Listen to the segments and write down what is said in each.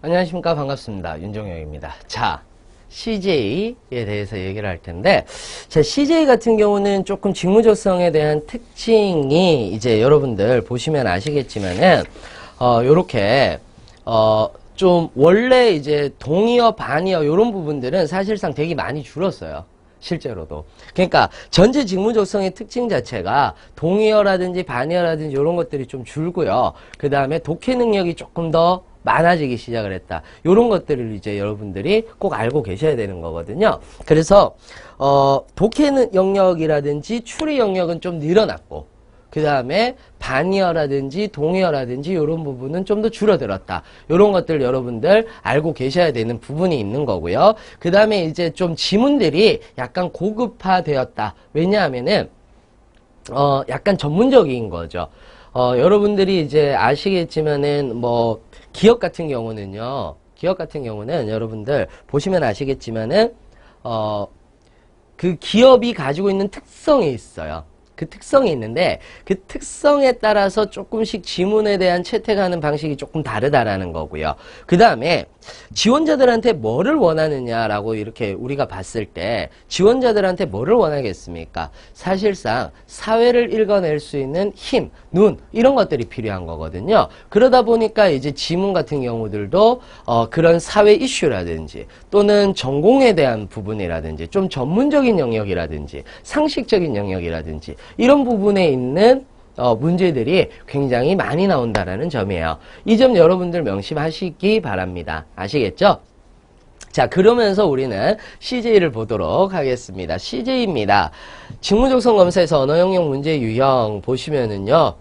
안녕하십니까. 반갑습니다. 윤종혁입니다. 자, CJ에 대해서 얘기를 할 텐데, 자, CJ 같은 경우는 조금 직무적성에 대한 특징이 이제 여러분들 보시면 아시겠지만은, 요렇게, 좀 원래 이제 동의어, 반의어 요런 부분들은 사실상 되게 많이 줄었어요. 실제로도. 그러니까 전체 직무적성의 특징 자체가 동의어라든지 반의어라든지 이런 것들이 좀 줄고요. 그 다음에 독해 능력이 조금 더 많아지기 시작을 했다. 이런 것들을 이제 여러분들이 꼭 알고 계셔야 되는 거거든요. 그래서 독해 영역이라든지 추리 영역은 좀 늘어났고, 그 다음에 반의어라든지 동의어라든지 이런 부분은 좀 더 줄어들었다. 이런 것들 여러분들 알고 계셔야 되는 부분이 있는 거고요. 그 다음에 이제 좀 지문들이 약간 고급화되었다. 왜냐하면은 약간 전문적인 거죠. 여러분들이 이제 아시겠지만은 뭐 기업 같은 경우는요. 기업 같은 경우는 여러분들 보시면 아시겠지만은 그 기업이 가지고 있는 특성이 있어요. 그 특성이 있는데 그 특성에 따라서 조금씩 지문에 대한 채택하는 방식이 조금 다르다라는 거고요. 그 다음에 지원자들한테 뭐를 원하느냐라고 이렇게 우리가 봤을 때 지원자들한테 뭐를 원하겠습니까? 사실상 사회를 읽어낼 수 있는 힘, 눈 이런 것들이 필요한 거거든요. 그러다 보니까 이제 지문 같은 경우들도 그런 사회 이슈라든지 또는 전공에 대한 부분이라든지 좀 전문적인 영역이라든지 상식적인 영역이라든지 이런 부분에 있는 문제들이 굉장히 많이 나온다라는 점이에요. 이 점 여러분들 명심하시기 바랍니다. 아시겠죠? 자, 그러면서 우리는 CJ를 보도록 하겠습니다. CJ입니다. 직무적성 검사에서 언어 영역 문제 유형 보시면은요.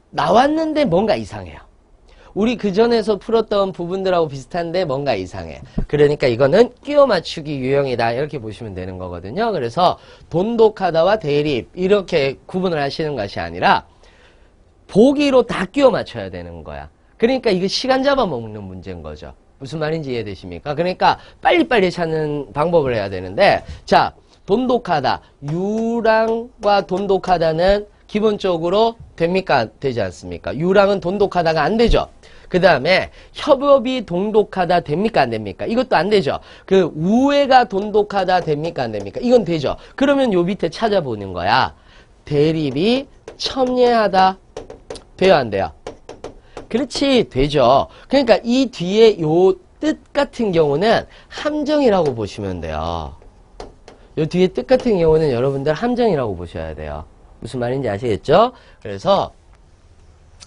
나왔는데 뭔가 이상해요. 우리 그전에서 풀었던 부분들하고 비슷한데 뭔가 이상해. 그러니까 이거는 끼워 맞추기 유형이다. 이렇게 보시면 되는 거거든요. 그래서 돈독하다와 대립 이렇게 구분을 하시는 것이 아니라 보기로 다 끼워 맞춰야 되는 거야. 그러니까 이거 시간 잡아먹는 문제인 거죠. 무슨 말인지 이해되십니까? 그러니까 빨리빨리 찾는 방법을 해야 되는데 자, 돈독하다. 유랑과 돈독하다는 기본적으로 됩니까? 되지 않습니까? 유랑은 돈독하다가 안 되죠. 그 다음에 협업이 돈독하다 됩니까? 안 됩니까? 이것도 안 되죠. 그 우애가 돈독하다 됩니까? 안 됩니까? 이건 되죠. 그러면 요 밑에 찾아보는 거야. 대립이 첨예하다. 돼요? 안 돼요? 그렇지. 되죠. 그러니까 이 뒤에 요 뜻 같은 경우는 함정이라고 보시면 돼요. 요 뒤에 뜻 같은 경우는 여러분들 함정이라고 보셔야 돼요. 무슨 말인지 아시겠죠? 그래서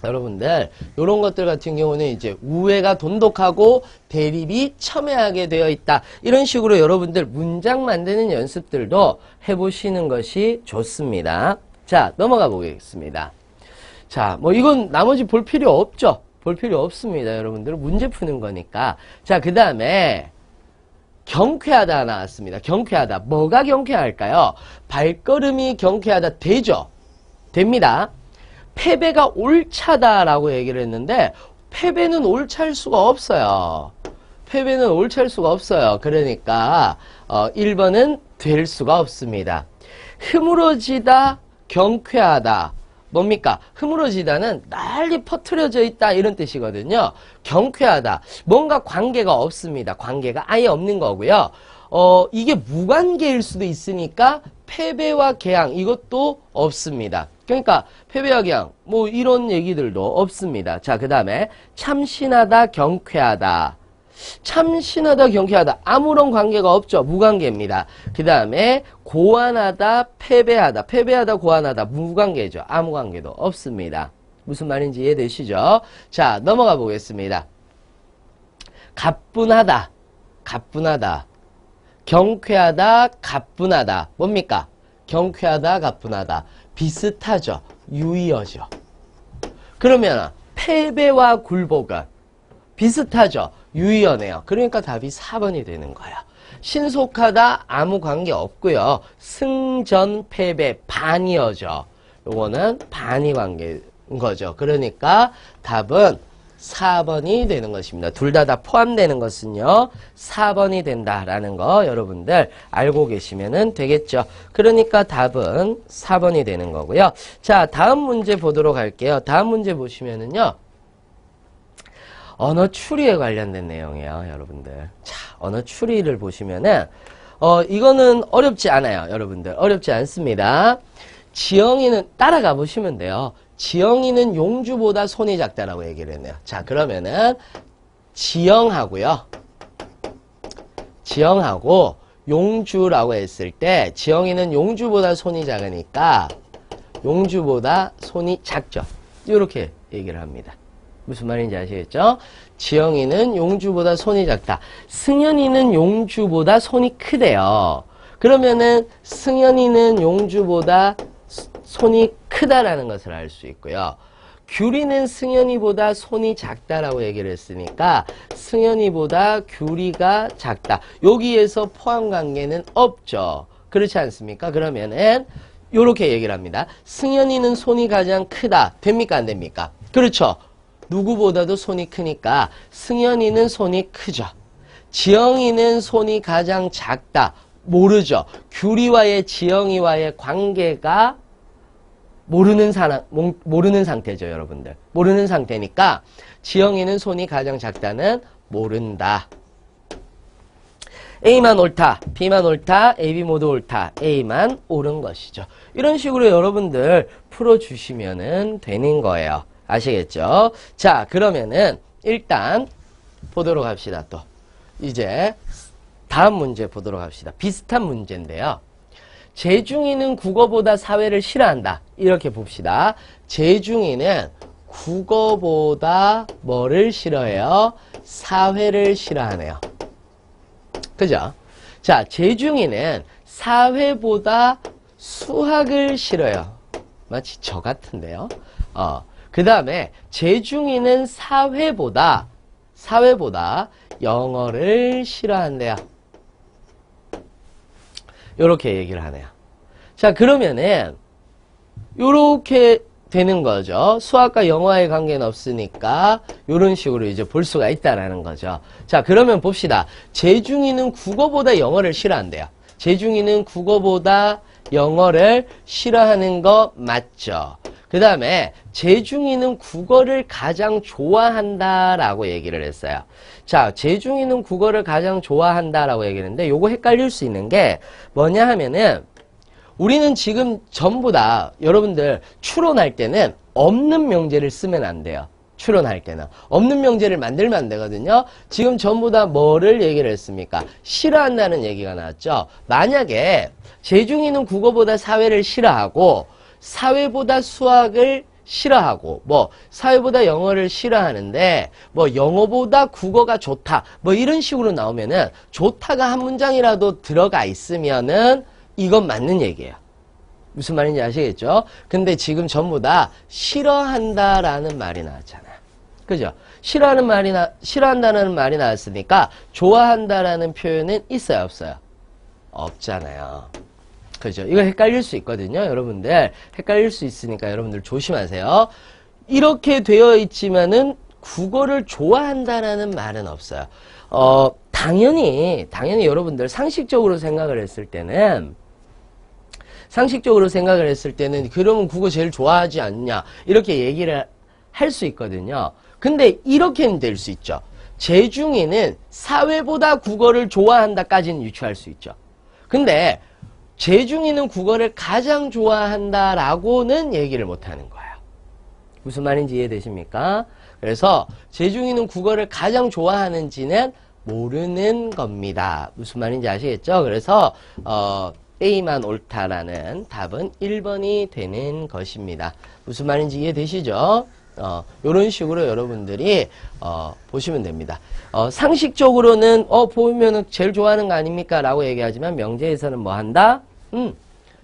여러분들 이런 것들 같은 경우는 이제 우애가 돈독하고 대립이 첨예하게 되어 있다. 이런 식으로 여러분들 문장 만드는 연습들도 해보시는 것이 좋습니다. 자, 넘어가 보겠습니다. 자, 뭐 이건 나머지 볼 필요 없죠? 볼 필요 없습니다. 여러분들 문제 푸는 거니까. 자, 그 다음에 경쾌하다 나왔습니다. 경쾌하다. 뭐가 경쾌할까요? 발걸음이 경쾌하다. 되죠? 됩니다. 패배가 옳차다라고 얘기를 했는데 패배는 옳찰 수가 없어요. 패배는 옳찰 수가 없어요. 그러니까 1번은 될 수가 없습니다. 흐물어지다, 경쾌하다. 뭡니까? 흐물어지다는 널리 퍼트려져 있다 이런 뜻이거든요. 경쾌하다. 뭔가 관계가 없습니다. 관계가 아예 없는 거고요. 이게 무관계일 수도 있으니까 패배와 개항 이것도 없습니다. 그러니까 패배와 개항 뭐 이런 얘기들도 없습니다. 자, 그 다음에 참신하다, 경쾌하다. 참신하다, 경쾌하다. 아무런 관계가 없죠. 무관계입니다. 그 다음에 고안하다, 패배하다. 패배하다, 고안하다. 무관계죠. 아무 관계도 없습니다. 무슨 말인지 이해되시죠? 자, 넘어가 보겠습니다. 가뿐하다, 가뿐하다. 경쾌하다, 가뿐하다. 뭡니까? 경쾌하다, 가뿐하다. 비슷하죠. 유의어죠. 그러면 패배와 굴복은 비슷하죠. 유의어네요. 그러니까 답이 4번이 되는 거야. 신속하다, 아무 관계 없고요. 승전, 패배, 반의어죠. 요거는 반의 관계인 거죠. 그러니까 답은 4번이 되는 것입니다. 둘 다 포함되는 것은요. 4번이 된다라는 거 여러분들 알고 계시면 되겠죠. 그러니까 답은 4번이 되는 거고요. 자, 다음 문제 보도록 할게요. 다음 문제 보시면은요. 언어 추리에 관련된 내용이에요, 여러분들. 자, 언어 추리를 보시면은, 이거는 어렵지 않아요, 여러분들. 어렵지 않습니다. 지영이는, 따라가 보시면 돼요. 지영이는 용주보다 손이 작다라고 얘기를 했네요. 자, 그러면은, 지영하고요. 지영하고 용주라고 했을 때, 지영이는 용주보다 손이 작으니까, 용주보다 손이 작죠. 이렇게 얘기를 합니다. 무슨 말인지 아시겠죠? 지영이는 용주보다 손이 작다. 승현이는 용주보다 손이 크대요. 그러면은 승현이는 용주보다 손이 크다라는 것을 알 수 있고요. 규리는 승현이보다 손이 작다라고 얘기를 했으니까 승현이보다 규리가 작다. 여기에서 포함관계는 없죠. 그렇지 않습니까? 그러면은 요렇게 얘기를 합니다. 승현이는 손이 가장 크다. 됩니까? 안 됩니까? 그렇죠. 누구보다도 손이 크니까 승현이는 손이 크죠. 지영이는 손이 가장 작다. 모르죠. 규리와의 지영이와의 관계가 모르는 상태죠, 여러분들. 모르는 상태니까 지영이는 손이 가장 작다는 모른다. A만 옳다, B만 옳다, A, B 모두 옳다, A만 옳은 것이죠. 이런 식으로 여러분들 풀어주시면 되는 거예요. 아시겠죠? 자, 그러면은 일단 보도록 합시다. 또 이제 다음 문제 보도록 합시다. 비슷한 문제인데요. 재중이는 국어보다 사회를 싫어한다. 이렇게 봅시다. 재중이는 국어보다 뭐를 싫어해요? 사회를 싫어하네요. 그죠? 자, 재중이는 사회보다 수학을 싫어요. 마치 저 같은데요. 그 다음에 재중이는 사회보다 영어를 싫어한대요. 요렇게 얘기를 하네요. 자, 그러면은 요렇게 되는 거죠. 수학과 영어와의 관계는 없으니까 요런 식으로 이제 볼 수가 있다라는 거죠. 자, 그러면 봅시다. 재중이는 국어보다 영어를 싫어한대요. 재중이는 국어보다 영어를 싫어하는 거 맞죠? 그 다음에 재중이는 국어를 가장 좋아한다라고 얘기를 했어요. 자, 재중이는 국어를 가장 좋아한다라고 얘기를 했는데 요거 헷갈릴 수 있는 게 뭐냐 하면은 우리는 지금 전부 다 여러분들 추론할 때는 없는 명제를 쓰면 안 돼요. 추론할 때는 없는 명제를 만들면 안 되거든요. 지금 전부 다 뭐를 얘기를 했습니까? 싫어한다는 얘기가 나왔죠. 만약에 재중이는 국어보다 사회를 싫어하고 사회보다 수학을 싫어하고 뭐 사회보다 영어를 싫어하는데 뭐 영어보다 국어가 좋다 뭐 이런 식으로 나오면은 좋다가 한 문장이라도 들어가 있으면은 이건 맞는 얘기예요. 무슨 말인지 아시겠죠? 근데 지금 전부 다 싫어한다라는 말이 나왔잖아요. 그죠? 싫어한다는 말이 나왔으니까 좋아한다라는 표현은 있어요, 없어요? 없잖아요. 그죠? 이거 헷갈릴 수 있거든요, 여러분들. 헷갈릴 수 있으니까 여러분들 조심하세요. 이렇게 되어 있지만은 국어를 좋아한다라는 말은 없어요. 당연히 여러분들 상식적으로 생각을 했을 때는 그러면 국어 제일 좋아하지 않냐 이렇게 얘기를 할 수 있거든요. 근데 이렇게는 될 수 있죠. 재중이는 사회보다 국어를 좋아한다까지는 유추할 수 있죠. 근데 재중이는 국어를 가장 좋아한다라고는 얘기를 못하는 거예요. 무슨 말인지 이해되십니까? 그래서 재중이는 국어를 가장 좋아하는지는 모르는 겁니다. 무슨 말인지 아시겠죠? 그래서 A만 옳다라는 답은 1번이 되는 것입니다. 무슨 말인지 이해되시죠? 요런 식으로 여러분들이 보시면 됩니다. 상식적으로는 보면은 제일 좋아하는 거 아닙니까? 라고 얘기하지만 명제에서는 뭐 한다?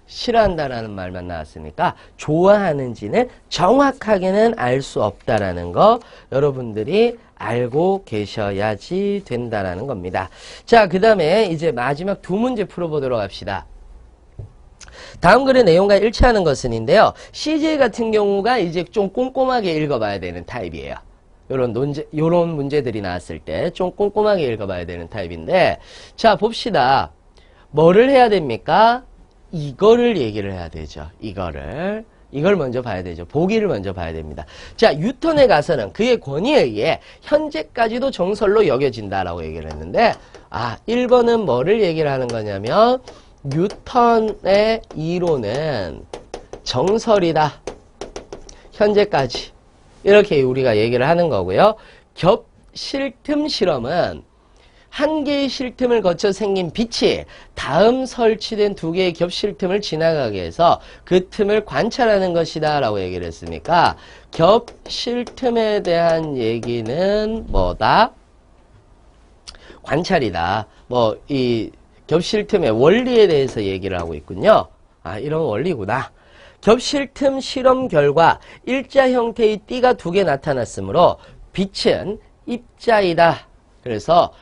싫어한다라는 말만 나왔으니까 좋아하는지는 정확하게는 알 수 없다라는 거 여러분들이 알고 계셔야지 된다라는 겁니다. 자, 그 다음에 이제 마지막 두 문제 풀어보도록 합시다. 다음 글의 내용과 일치하는 것은인데요. CJ 같은 경우가 이제 좀 꼼꼼하게 읽어봐야 되는 타입이에요. 요런 문제들이 나왔을 때 좀 꼼꼼하게 읽어봐야 되는 타입인데, 자, 봅시다. 뭐를 해야 됩니까? 이거를 얘기를 해야 되죠. 이거를. 이걸 먼저 봐야 되죠. 보기를 먼저 봐야 됩니다. 자, 뉴턴의 가설은 그의 권위에 의해 현재까지도 정설로 여겨진다라고 얘기를 했는데, 1번은 뭐를 얘기를 하는 거냐면, 뉴턴의 이론은 정설이다. 현재까지. 이렇게 우리가 얘기를 하는 거고요. 겹실틈 실험은 한 개의 실틈을 거쳐 생긴 빛이 다음 설치된 두 개의 겹실틈을 지나가게 해서 그 틈을 관찰하는 것이다 라고 얘기를 했으니까 겹실틈에 대한 얘기는 뭐다? 관찰이다. 이 겹실틈의 원리에 대해서 얘기를 하고 있군요. 이런 원리구나. 겹실틈 실험 결과 일자 형태의 띠가 두 개 나타났으므로 빛은 입자이다. 그래서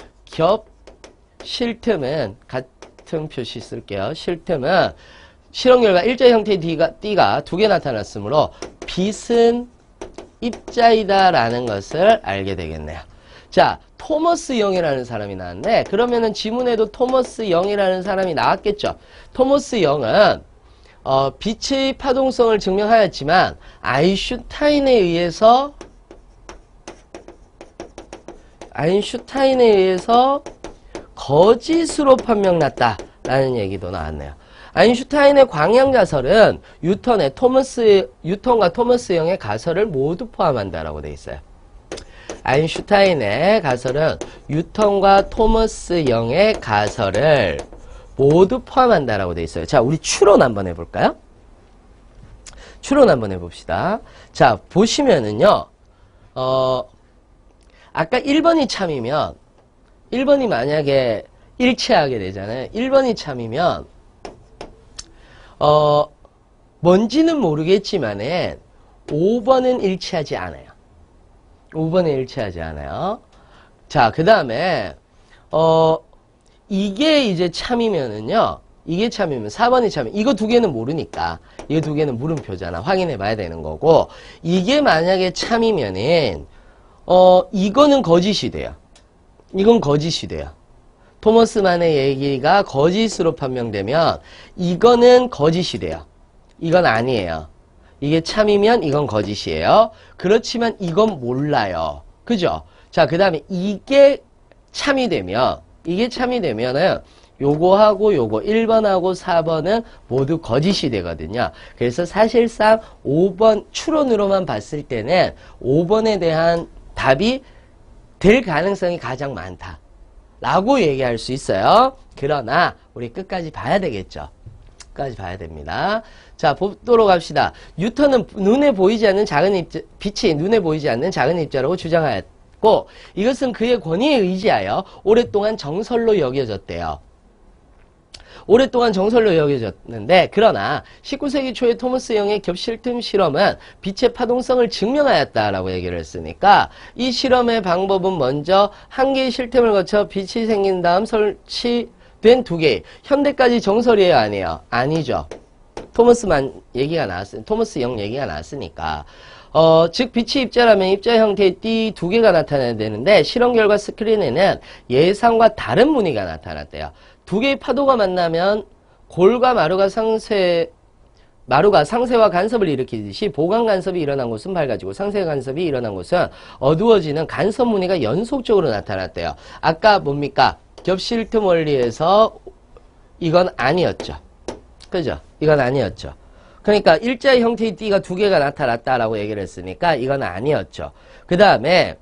겹실틈은 같은 표시 쓸게요. 실틈은 실험 결과 일자 형태의 띠가 두 개 나타났으므로 빛은 입자이다 라는 것을 알게 되겠네요. 자, 토머스 영이라는 사람이 나왔네. 그러면은 지문에도 토머스 영이라는 사람이 나왔겠죠. 토머스 영은 빛의 파동성을 증명하였지만 아인슈타인에 의해서 거짓으로 판명났다라는 얘기도 나왔네요. 아인슈타인의 광량자설은 뉴턴과 토머스 영의 가설을 모두 포함한다라고 되어 있어요. 아인슈타인의 가설은 뉴턴과 토머스 영의 가설을 모두 포함한다라고 되어 있어요. 자, 우리 추론 한번 해볼까요? 추론 한번 해봅시다. 자, 보시면은요, 아까 1번이 참이면, 1번이 만약에 일치하게 되잖아요. 1번이 참이면, 뭔지는 모르겠지만은, 5번은 일치하지 않아요. 5번은 일치하지 않아요. 자, 그 다음에, 이게 이제 참이면은요, 이게 참이면 4번이 참이면, 이거 두 개는 모르니까, 이거 두 개는 물음표잖아. 확인해 봐야 되는 거고, 이게 만약에 참이면은, 이거는 거짓이 돼요. 이건 거짓이 돼요. 토머스만의 얘기가 거짓으로 판명되면 이거는 거짓이 돼요. 이건 아니에요. 이게 참이면 이건 거짓이에요. 그렇지만 이건 몰라요. 그죠? 자, 그 다음에 이게 참이 되면은 요거하고 요거 1번하고 4번은 모두 거짓이 되거든요. 그래서 사실상 5번 추론으로만 봤을 때는 5번에 대한 답이 될 가능성이 가장 많다 라고 얘기할 수 있어요. 그러나 우리 끝까지 봐야 되겠죠. 끝까지 봐야 됩니다. 자, 보도록 합시다. 뉴턴은 빛이 눈에 보이지 않는 작은 입자라고 주장하였고 이것은 그의 권위에 의지하여 오랫동안 정설로 여겨졌대요. 오랫동안 정설로 여겨졌는데 그러나 19세기 초에 토머스 영의 겹실틈 실험은 빛의 파동성을 증명하였다라고 얘기를 했으니까 이 실험의 방법은 먼저 한 개의 실틈을 거쳐 빛이 생긴 다음 설치된 두 개. 현대까지 정설이에요, 아니에요? 아니죠. 토머스 영 얘기가 나왔으니까. 즉 빛이 입자라면 입자 형태의 띠 두 개가 나타나야 되는데 실험 결과 스크린에는 예상과 다른 무늬가 나타났대요. 두 개의 파도가 만나면 골과 마루가 상세와 간섭을 일으키듯이 보강 간섭이 일어난 곳은 밝아지고 상세 간섭이 일어난 곳은 어두워지는 간섭 무늬가 연속적으로 나타났대요. 아까 뭡니까? 겹실틈 원리에서 이건 아니었죠. 그죠? 이건 아니었죠. 그러니까 일자 형태의 띠가 두 개가 나타났다라고 얘기를 했으니까 이건 아니었죠. 그 다음에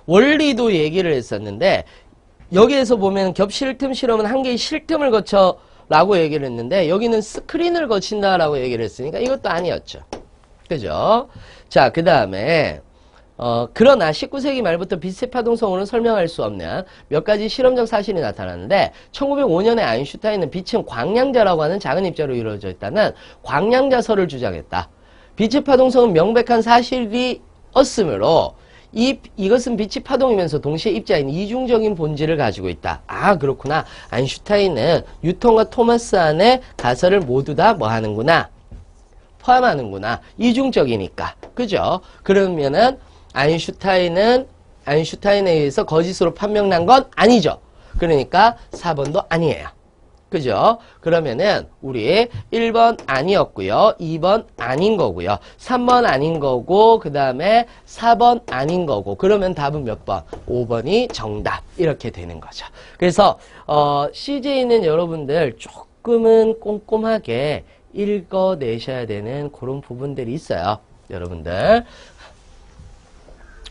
원리도 얘기를 했었는데 여기에서 보면 겹실틈 실험은 한 개의 실틈을 거쳐 라고 얘기를 했는데 여기는 스크린을 거친다라고 얘기를 했으니까 이것도 아니었죠. 그죠? 자, 그 다음에 그러나 19세기 말부터 빛의 파동성으로는 설명할 수 없는 몇 가지 실험적 사실이 나타났는데 1905년에 아인슈타인은 빛은 광량자라고 하는 작은 입자로 이루어져 있다는 광량자설을 주장했다. 빛의 파동성은 명백한 사실이었으므로 이것은 빛이 파동이면서 동시에 입자인 이중적인 본질을 가지고 있다. 아, 그렇구나. 아인슈타인은 뉴턴과 토마스 안에 가설을 모두 다 뭐 하는구나? 포함하는구나. 이중적이니까. 그죠? 그러면은 아인슈타인에 의해서 거짓으로 판명난 건 아니죠. 그러니까 4번도 아니에요. 그죠? 그러면은 우리 1번 아니었고요. 2번 아닌 거고요. 3번 아닌 거고 그 다음에 4번 아닌 거고 그러면 답은 몇 번? 5번이 정답 이렇게 되는 거죠. 그래서 CJ는 여러분들 조금은 꼼꼼하게 읽어내셔야 되는 그런 부분들이 있어요. 여러분들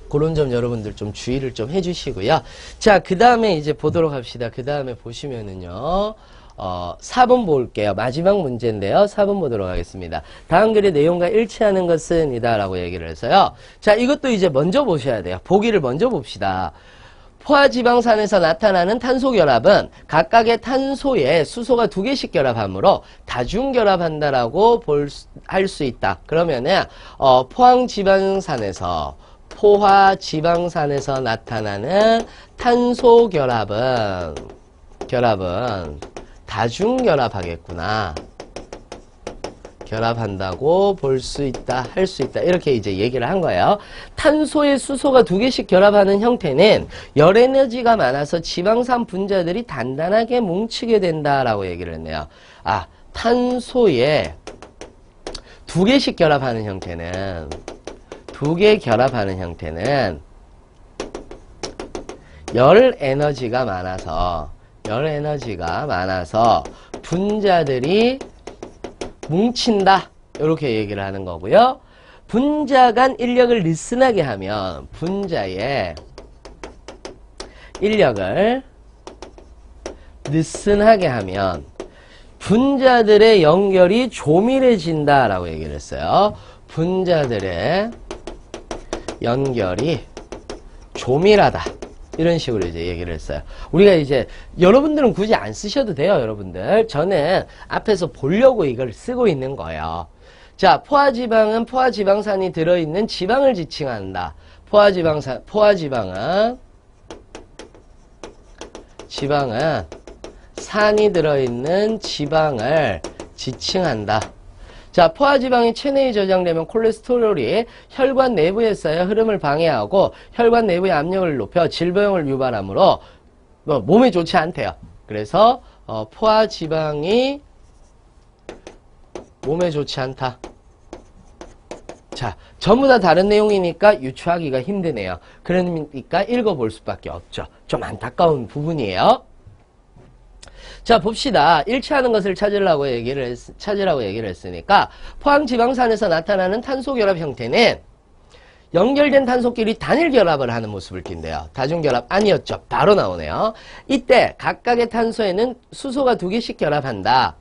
그런 점 여러분들 좀 주의를 좀 해주시고요. 자, 그 다음에 이제 보도록 합시다. 그 다음에 보시면은요. 4번 볼게요. 마지막 문제인데요. 4번 보도록 하겠습니다. 다음 글의 내용과 일치하는 것은 이다 라고 얘기를 해서요. 자, 이것도 이제 먼저 보셔야 돼요. 보기를 먼저 봅시다. 포화지방산에서 나타나는 탄소결합은 각각의 탄소에 수소가 2개씩 결합하므로 다중결합한다라고 할 수 있다. 그러면은 포화지방산에서 나타나는 탄소결합은 다중결합하겠구나. 결합한다고 볼 수 있다, 할 수 있다. 이렇게 이제 얘기를 한 거예요. 탄소에 수소가 2개씩 결합하는 형태는 열에너지가 많아서 지방산 분자들이 단단하게 뭉치게 된다라고 얘기를 했네요. 아, 탄소에 2개씩 결합하는 형태는 2개 결합하는 형태는 열에너지가 많아서 분자들이 뭉친다. 이렇게 얘기를 하는 거고요. 분자 간 인력을 느슨하게 하면 분자의 인력을 느슨하게 하면 분자들의 연결이 조밀해진다 라고 얘기를 했어요. 분자들의 연결이 조밀하다. 이런 식으로 이제 얘기를 했어요. 우리가 이제 여러분들은 굳이 안 쓰셔도 돼요, 여러분들. 저는 앞에서 보려고 이걸 쓰고 있는 거예요. 자, 포화지방은 포화지방산이 들어있는 지방을 지칭한다. 포화지방은 산이 들어있는 지방을 지칭한다. 자, 포화지방이 체내에 저장되면 콜레스테롤이 혈관 내부에 쌓여 흐름을 방해하고 혈관 내부의 압력을 높여 질병을 유발하므로 몸에 좋지 않대요. 그래서 포화지방이 몸에 좋지 않다. 자, 전부 다 다른 내용이니까 유추하기가 힘드네요. 그러니까 읽어볼 수밖에 없죠. 좀 안타까운 부분이에요. 자, 봅시다. 일치하는 것을 찾으라고 얘기를 했으니까 포항지방산에서 나타나는 탄소결합 형태는 연결된 탄소끼리 단일 결합을 하는 모습을 띈대요. 다중결합 아니었죠. 바로 나오네요. 이때 각각의 탄소에는 수소가 2개씩 결합한다.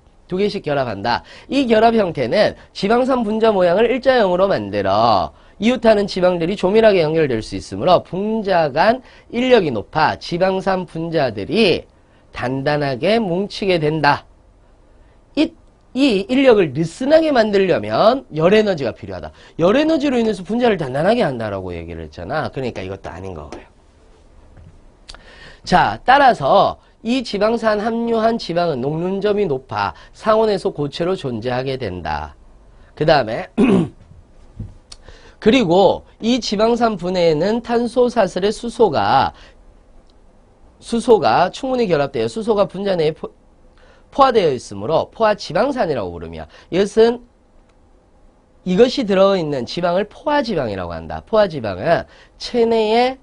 이 결합 형태는 지방산 분자 모양을 일자형으로 만들어 이웃하는 지방들이 조밀하게 연결될 수 있으므로 분자 간 인력이 높아 지방산 분자들이 단단하게 뭉치게 된다. 이 인력을 느슨하게 만들려면 열에너지가 필요하다. 열에너지로 인해서 분자를 단단하게 한다라고 얘기를 했잖아. 그러니까 이것도 아닌 거고요. 자, 따라서 이 지방산 함유한 지방은 녹는 점이 높아 상온에서 고체로 존재하게 된다. 그 다음에 그리고 이 지방산 분해에는 탄소사슬의 수소가 충분히 결합되어 수소가 분자 내에 포화되어 있으므로 포화지방산이라고 부르며 이것이 들어있는 지방을 포화지방이라고 한다. 포화지방은 체내에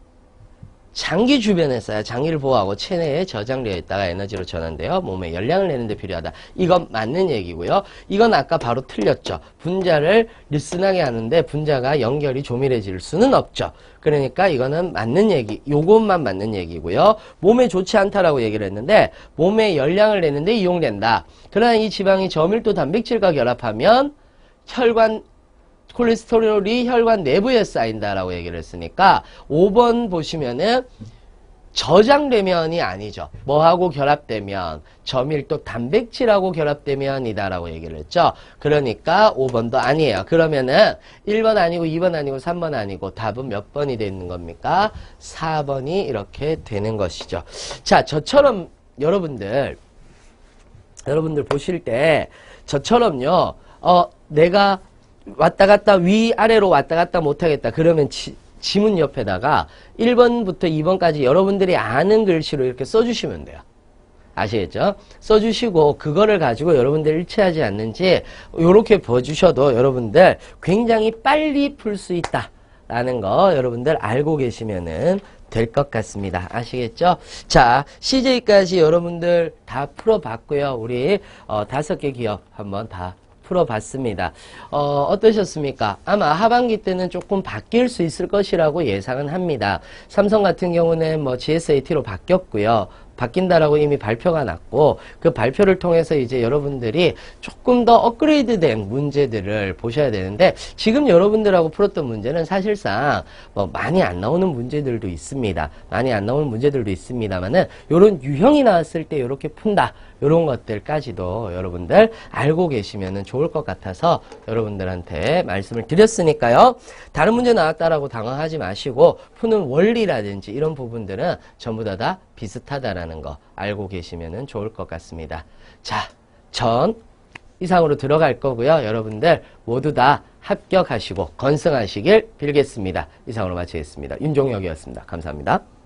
장기 주변에 쌓여 장기를 보호하고 체내에 저장되어 있다가 에너지로 전환되어 몸에 열량을 내는 데 필요하다. 이건 맞는 얘기고요. 이건 아까 바로 틀렸죠. 분자를 느슨하게 하는데 분자가 연결이 조밀해질 수는 없죠. 그러니까 이거는 맞는 얘기, 요것만 맞는 얘기고요. 몸에 좋지 않다라고 얘기를 했는데 몸에 열량을 내는데 이용된다. 그러나 이 지방이 저밀도 단백질과 결합하면 콜레스테롤이 혈관 내부에 쌓인다라고 얘기를 했으니까 5번 보시면은 저장되면이 아니죠. 뭐하고 결합되면 저밀도 단백질하고 결합되면이다라고 얘기를 했죠. 그러니까 5번도 아니에요. 그러면은 1번 아니고 2번 아니고 3번 아니고 답은 몇 번이 되는 겁니까? 4번이 이렇게 되는 것이죠. 자, 저처럼 여러분들 보실 때 저처럼요. 내가 왔다 갔다 위아래로 왔다 갔다 못하겠다. 그러면 지문 옆에다가 1번부터 2번까지 여러분들이 아는 글씨로 이렇게 써주시면 돼요. 아시겠죠? 써주시고 그거를 가지고 여러분들 일치하지 않는지 이렇게 봐주셔도 여러분들 굉장히 빨리 풀 수 있다라는 거 여러분들 알고 계시면은 될 것 같습니다. 아시겠죠? 자, CJ까지 여러분들 다 풀어봤고요. 우리 5개 기업 한번 다 풀어봤습니다. 어떠셨습니까? 아마 하반기 때는 조금 바뀔 수 있을 것이라고 예상은 합니다. 삼성 같은 경우는 뭐 GSAT로 바뀌었고요. 바뀐다라고 이미 발표가 났고 그 발표를 통해서 이제 여러분들이 조금 더 업그레이드된 문제들을 보셔야 되는데 지금 여러분들하고 풀었던 문제는 사실상 뭐 많이 안 나오는 문제들도 있습니다. 많이 안 나오는 문제들도 있습니다만은 요런 유형이 나왔을 때 이렇게 푼다. 요런 것들까지도 여러분들 알고 계시면 좋을 것 같아서 여러분들한테 말씀을 드렸으니까요. 다른 문제 나왔다라고 당황하지 마시고 푸는 원리라든지 이런 부분들은 전부 다 비슷하다라는 거 알고 계시면 좋을 것 같습니다. 자, 전 이상으로 들어갈 거고요. 여러분들 모두 다 합격하시고 건승하시길 빌겠습니다. 이상으로 마치겠습니다. 윤종혁이었습니다. 감사합니다.